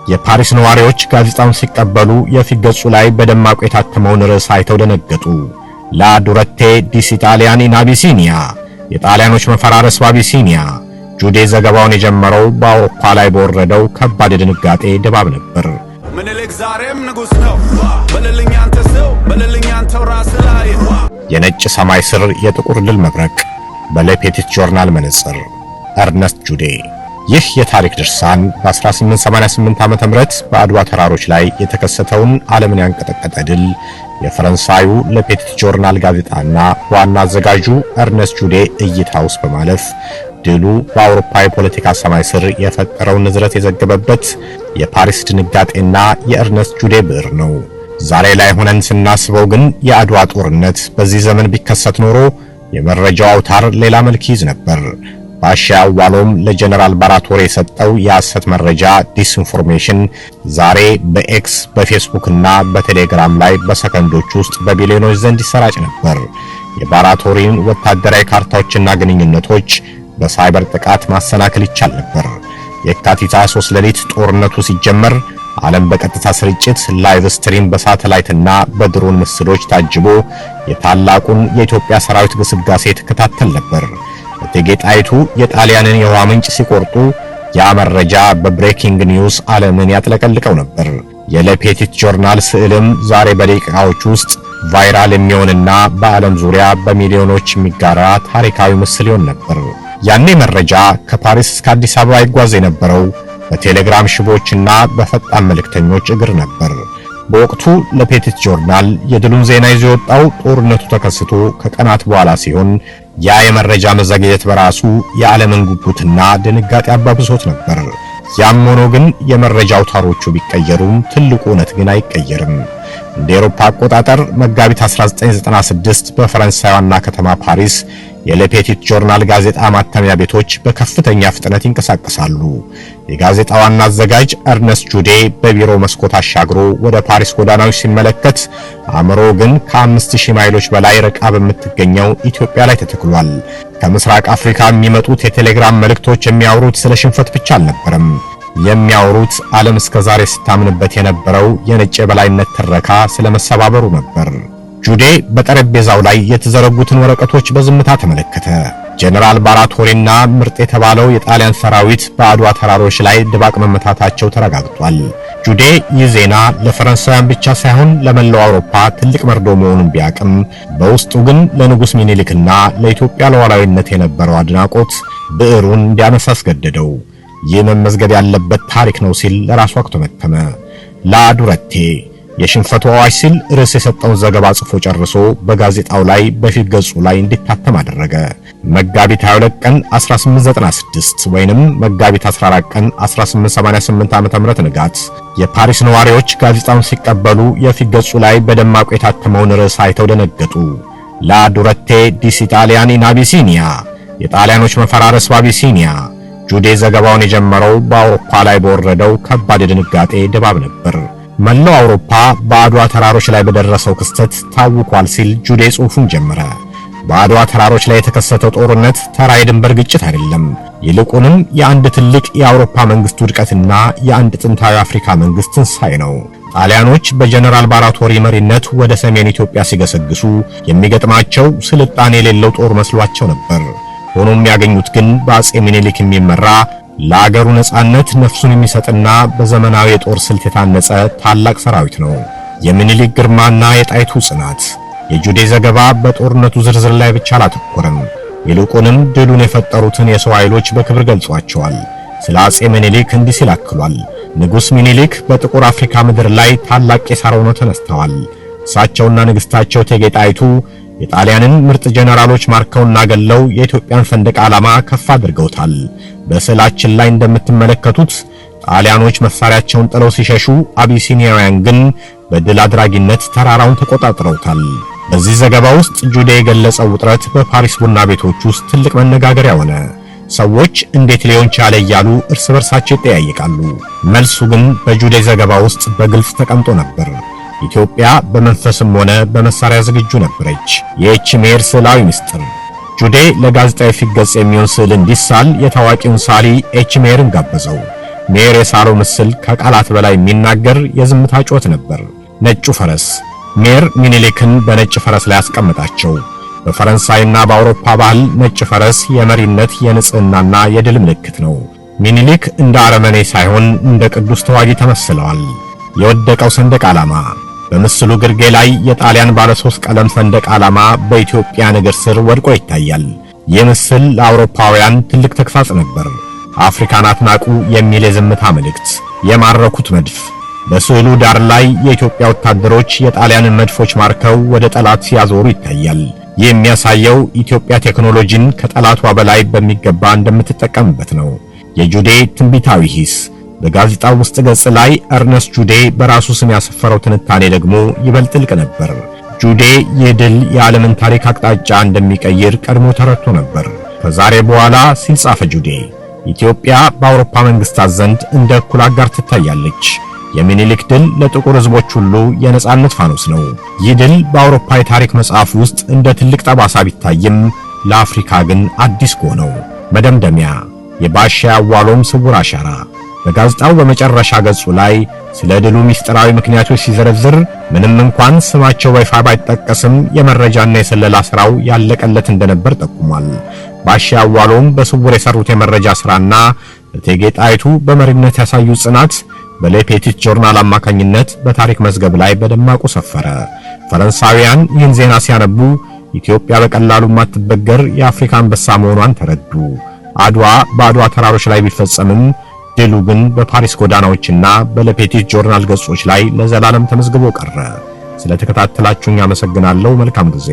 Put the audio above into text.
የፓሪስ ነዋሪዎች ጋዜጣውን ሲቀበሉ የፊት ገጹ ላይ በደማቁ የታተመውን ርዕስ አይተው ደነገጡ። ላ ዱረቴ ዲስ ኢጣሊያን ኢን አቢሲኒያ፣ የጣሊያኖች መፈራረስ በአቢሲኒያ። ጁዴ ዘገባውን የጀመረው በአውሮፓ ላይ በወረደው ከባድ ድንጋጤ ድባብ ነበር። ምኒልክ ዛሬም ንጉስ ነው፣ በልልኝ አንተ ሰው፣ በልልኝ አንተው ራስ ላይ። የነጭ ሰማይ ስር የጥቁር ድል መብረቅ በለ ፔቲት ጆርናል መነጽር ኤርነስት ጁዴ። ይህ የታሪክ ድርሳን በ1888 ዓመተ ምህረት በአድዋ ተራሮች ላይ የተከሰተውን ዓለምን ያንቀጠቀጠ ድል የፈረንሳዩ ለፔቲት ጆርናል ጋዜጣና ዋና አዘጋጁ ኤርነስት ጁዴ እይታ ውስጥ በማለፍ ድሉ በአውሮፓ የፖለቲካ ሰማይ ስር የፈጠረውን ንዝረት የዘገበበት የፓሪስ ድንጋጤና የኤርነስት ጁዴ ብዕር ነው። ዛሬ ላይ ሆነን ስናስበው ግን የአድዋ ጦርነት በዚህ ዘመን ቢከሰት ኖሮ የመረጃው አውታር ሌላ መልክ ይዝ ነበር። ባሻ አዋሎም ለጀነራል ባራቶሪ የሰጠው የሐሰት መረጃ ዲስኢንፎርሜሽን ዛሬ በኤክስ በፌስቡክና በቴሌግራም ላይ በሰከንዶች ውስጥ በቢሊዮኖች ዘንድ ይሰራጭ ነበር። የባራቶሪን ወታደራዊ ካርታዎችና ግንኙነቶች በሳይበር ጥቃት ማሰናከል ይቻል ነበር። የካቲት 23 ሌሊት ጦርነቱ ሲጀመር ዓለም በቀጥታ ስርጭት ላይቭ ስትሪም በሳተላይትና በድሮን ምስሎች ታጅቦ የታላቁን የኢትዮጵያ ሰራዊት ግስጋሴ ተከታተል ነበር። እቴጌ ጣይቱ የጣሊያንን የውሃ ምንጭ ሲቆርጡ ያ መረጃ በብሬኪንግ ኒውስ ዓለምን ያጥለቀልቀው ነበር። የለፔቲት ጆርናል ስዕልም ዛሬ በደቂቃዎች ውስጥ ቫይራል የሚሆንና በዓለም ዙሪያ በሚሊዮኖች የሚጋራ ታሪካዊ ምስል ይሆን ነበር። ያኔ መረጃ ከፓሪስ እስከ አዲስ አበባ ይጓዝ የነበረው በቴሌግራም ሽቦችና በፈጣን መልእክተኞች እግር ነበር። በወቅቱ ለፔቲት ጆርናል የድሉን ዜና ይዞ የወጣው ጦርነቱ ተከስቶ ከቀናት በኋላ ሲሆን ያ የመረጃ መዘግየት በራሱ የዓለምን ጉጉትና ድንጋጤ አባብሶት ነበር። ያም ሆኖ ግን የመረጃ አውታሮቹ ቢቀየሩም ትልቁ እውነት ግን አይቀየርም። እንደ አውሮፓ አቆጣጠር መጋቢት 1996 በፈረንሳይ ዋና ከተማ ፓሪስ የለፔቲት ጆርናል ጋዜጣ ማተሚያ ቤቶች በከፍተኛ ፍጥነት ይንቀሳቀሳሉ። የጋዜጣው ዋና አዘጋጅ ኤርነስት ጁዴ በቢሮ መስኮት አሻግሮ ወደ ፓሪስ ጎዳናዎች ሲመለከት አእምሮ ግን ከ5000 ማይሎች በላይ ርቃ በምትገኘው ኢትዮጵያ ላይ ተተክሏል። ከምስራቅ አፍሪካ የሚመጡት የቴሌግራም መልእክቶች የሚያወሩት ስለ ሽንፈት ብቻ አልነበረም። የሚያወሩት ዓለም እስከዛሬ ስታምንበት የነበረው የነጭ የበላይነት ትረካ ስለመሰባበሩ ነበር። ጁዴ በጠረጴዛው ላይ የተዘረጉትን ወረቀቶች በዝምታ ተመለከተ። ጀነራል ባራቶሪና ምርጥ የተባለው የጣሊያን ሰራዊት በአድዋ ተራሮች ላይ ድባቅ መመታታቸው ተረጋግጧል። ጁዴ ይህ ዜና ለፈረንሳውያን ብቻ ሳይሆን ለመላው አውሮፓ ትልቅ መርዶ መሆኑን ቢያቅም በውስጡ ግን ለንጉስ ሚኒሊክና ለኢትዮጵያ ሉዓላዊነት የነበረው አድናቆት ብዕሩን እንዲያነሳ አስገደደው። ይህ መመዝገብ ያለበት ታሪክ ነው ሲል ለራሱ አክተመተመ። ላ ዱረቴ የሽንፈቱ አዋጅ ሲል ርዕስ የሰጠውን ዘገባ ጽፎ ጨርሶ በጋዜጣው ላይ በፊት ገጹ ላይ እንዲታተም አደረገ። መጋቢት 22 ቀን 1896 ወይንም መጋቢት 14 ቀን 1888 ዓ.ም ንጋት የፓሪስ ነዋሪዎች ጋዜጣውን ሲቀበሉ የፊት ገጹ ላይ በደማቁ የታተመውን ርዕስ አይተው ደነገጡ። ላ ዱረቴ ዲስ ኢጣሊያን ኢን አቢሲኒያ፣ የጣሊያኖች መፈራረስ በአቢሲኒያ። ጁዴ ዘገባውን የጀመረው በአውሮፓ ላይ በወረደው ከባድ ድንጋጤ ድባብ ነበር። መላው አውሮፓ በአድዋ ተራሮች ላይ በደረሰው ክስተት ታውቋል ሲል ጁዴ ጽሑፉን ጀመረ። በአድዋ ተራሮች ላይ የተከሰተው ጦርነት ተራ የድንበር ግጭት አይደለም። ይልቁንም የአንድ ትልቅ የአውሮፓ መንግስት ውድቀትና የአንድ ጥንታዊ አፍሪካ መንግስት ትንሣኤ ነው። ጣሊያኖች በጀነራል ባራቶሪ መሪነት ወደ ሰሜን ኢትዮጵያ ሲገሰግሱ የሚገጥማቸው ስልጣኔ የሌለው ጦር መስሏቸው ነበር። ሆኖም ያገኙት ግን በአጼ ሚኒሊክ የሚመራ ለአገሩ ነጻነት ነፍሱን የሚሰጥና በዘመናዊ የጦር ስልት የታነጸ ታላቅ ሰራዊት ነው። የሚኒሊክ ግርማና የጣይቱ ጽናት። የጁዴ ዘገባ በጦርነቱ ዝርዝር ላይ ብቻ አላተኮረም። ይልቁንም ድሉን የፈጠሩትን የሰው ኃይሎች በክብር ገልጿቸዋል። ስለ አጼ ሚኒሊክ እንዲህ ሲል አክሏል። ንጉስ ሚኒሊክ በጥቁር አፍሪካ ምድር ላይ ታላቅ ቄሳር ሆነው ተነስተዋል። እሳቸውና ንግስታቸው እቴጌ ጣይቱ የጣሊያንን ምርጥ ጀነራሎች ማርከውና ገለው የኢትዮጵያን ሰንደቅ ዓላማ ከፍ አድርገውታል። በስዕላችን ላይ እንደምትመለከቱት ጣሊያኖች መሳሪያቸውን ጥለው ሲሸሹ፣ አቢሲኒያውያን ግን በድል አድራጊነት ተራራውን ተቆጣጥረውታል። በዚህ ዘገባ ውስጥ ጁዴ የገለጸው ውጥረት በፓሪስ ቡና ቤቶች ውስጥ ትልቅ መነጋገሪያ ሆነ። ሰዎች እንዴት ሊሆን ቻለ እያሉ እርስ በርሳቸው ይጠያየቃሉ። መልሱ ግን በጁዴ ዘገባ ውስጥ በግልጽ ተቀምጦ ነበር። ኢትዮጵያ በመንፈስም ሆነ በመሳሪያ ዝግጁ ነበረች። የኤችሜር ስዕላዊ ምስጢር። ጁዴ ለጋዜጣዊ ፊት ገጽ የሚሆን ስዕል እንዲሳል የታዋቂውን ሳሊ ኤችሜርን ጋበዘው። ሜር የሳለው ምስል ከቃላት በላይ የሚናገር የዝምታ ጩኸት ነበር። ነጩ ፈረስ። ሜር ሚኒሊክን በነጭ ፈረስ ላይ አስቀምጣቸው። በፈረንሳይና በአውሮፓ ባህል ነጭ ፈረስ የመሪነት የንጽህናና የድል ምልክት ነው። ሚኒሊክ እንደ አረመኔ ሳይሆን እንደ ቅዱስ ተዋጊ ተመስለዋል። የወደቀው ሰንደቅ ዓላማ። በምስሉ ግርጌ ላይ የጣሊያን ባለ 3 ቀለም ሰንደቅ ዓላማ በኢትዮጵያ እግር ስር ወድቆ ይታያል። ይህ ምስል ለአውሮፓውያን ትልቅ ተግሳጽ ነበር። አፍሪካን አትናቁ የሚል የዝምታ መልእክት። የማረኩት መድፍ። በስዕሉ ዳር ላይ የኢትዮጵያ ወታደሮች የጣሊያንን መድፎች ማርከው ወደ ጠላት ሲያዞሩ ይታያል። ይህ የሚያሳየው ኢትዮጵያ ቴክኖሎጂን ከጠላቷ በላይ በሚገባ እንደምትጠቀምበት ነው። የጁዴ ትንቢታዊ ሂስ። በጋዜጣው ውስጥ ገጽ ላይ እርነስት ጁዴ በራሱ ስም ያሰፈረው ትንታኔ ደግሞ ይበልጥ ጥልቅ ነበር። ጁዴ ይህ ድል የዓለምን ታሪክ አቅጣጫ እንደሚቀይር ቀድሞ ተረድቶ ነበር። ከዛሬ በኋላ ሲል ጻፈ ጁዴ፣ ኢትዮጵያ በአውሮፓ መንግስታት ዘንድ እንደ እኩል አጋር ትታያለች። የሚኒሊክ ድል ለጥቁር ሕዝቦች ሁሉ የነጻነት ፋኖስ ነው። ይህ ድል በአውሮፓ የታሪክ መጽሐፍ ውስጥ እንደ ትልቅ ጠባሳ ቢታይም ለአፍሪካ ግን አዲስ ነው። መደምደሚያ። የባሻ አዋሎም ስውር አሻራ። በጋዜጣው በመጨረሻ ገጹ ላይ ስለ ድሉ ምስጢራዊ ምክንያቶች ሲዘረዝር ምንም እንኳን ስማቸው በይፋ ባይጠቀስም የመረጃና የሰለላ ስራው ያለቀለት እንደነበር ጠቁሟል። ባሻ አዋሎም በስውር የሰሩት የመረጃ ስራና እቴጌ ጣይቱ በመሪነት ያሳዩት ጽናት በሌፔቲት ጆርናል አማካኝነት በታሪክ መዝገብ ላይ በደማቁ ሰፈረ። ፈረንሳውያን ይህን ዜና ሲያነቡ ኢትዮጵያ በቀላሉ ማትበገር የአፍሪካ አንበሳ መሆኗን ተረዱ። አድዋ በአድዋ ተራሮች ላይ ቢፈጸምም ድሉ ግን በፓሪስ ጎዳናዎችና በሌፔቲት ጆርናል ገጾች ላይ ለዘላለም ተመዝግቦ ቀረ። ስለተከታተላችሁኝ አመሰግናለሁ። መልካም ጊዜ።